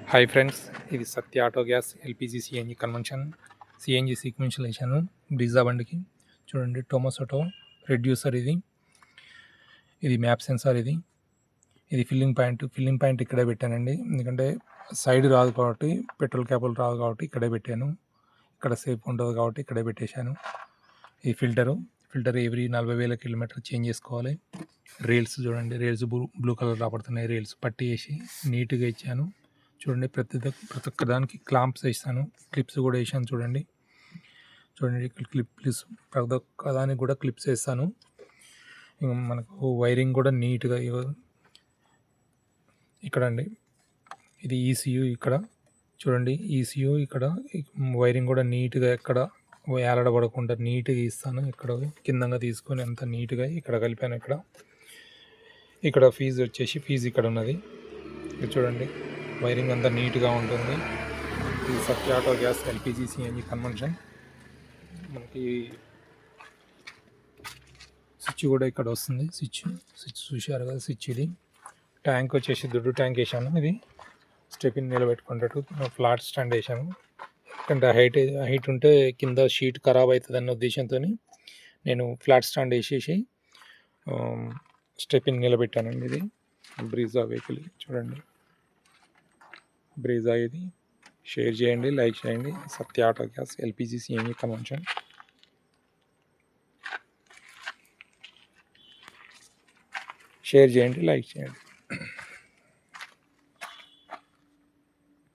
Hi friends, ఇది Satya auto gas LPG CNG convention CNG sequential వేసాను Brezza బండికి. చూడండి, టొమాసోటో రెడ్యూసర్, ఇది మ్యాప్ సెన్సార్, ఇది ఫిల్లింగ్ పాయింట్ ఇక్కడే పెట్టానండి. ఎందుకంటే సైడ్ రాదు కాబట్టి, పెట్రోల్ క్యాపులు రాదు కాబట్టి ఇక్కడే పెట్టాను. ఇక్కడ సేఫ్ ఉంటుంది కాబట్టి ఇక్కడే పెట్టేశాను. ఇది ఫిల్టర్ ఎవ్రీ 40,000 కిలోమీటర్ చేంజ్ చేసుకోవాలి. రైల్స్ చూడండి, రైల్స్ బ్లూ కలర్ రాబడుతున్నాయి. రైల్స్ పట్టి వేసి నీట్గా ఇచ్చాను. చూడండి, ప్రతి ఒక్క దానికి క్లాంప్స్ వేసాను, క్లిప్స్ కూడా వేసాను. చూడండి క్లిప్స్ ప్రతి ఒక్క దానికి కూడా క్లిప్స్ వేస్తాను. మనకు వైరింగ్ కూడా నీట్గా ఇక్కడ అండి, ఇది ఈసీయూ. ఇక్కడ చూడండి, ఈసీయూ ఇక్కడ వైరింగ్ కూడా నీట్గా ఎక్కడ ఏలాడబడకుండా నీట్గా ఇస్తాను. ఇక్కడ కిందంగా తీసుకొని అంత నీట్గా ఇక్కడ కలిపాను. ఇక్కడ ఫీజు వచ్చేసి ఇక్కడ ఉన్నది. ఇది చూడండి, వైరింగ్ అంతా నీట్గా ఉంటుంది. ఇది Satya auto gas LPG CNG convention. మనకి స్విచ్ కూడా ఇక్కడ వస్తుంది. స్విచ్ చూశారు కదా, స్విచ్. ఇది ట్యాంక్ వచ్చేసి దొడ్డు ట్యాంక్ వేసాను. ఇది స్టెపిన్ నిలబెట్టుకునేటట్టు ఫ్లాట్ స్టాండ్ వేసాను. ఎందుకంటే హైట్ ఉంటే కింద షీట్ ఖరాబ్ అవుతుంది అన్న ఉద్దేశంతో నేను ఫ్లాట్ స్టాండ్ వేసేసి స్టెపిన్ నిలబెట్టానండి. ఇది బ్రీజా వెహికల్. చూడండి, బ్రీజా. ఇది షేర్ చేయండి, లైక్ చేయండి. Satya auto gas LPG CNG convention. Share చేయండి, లైక్ చేయండి.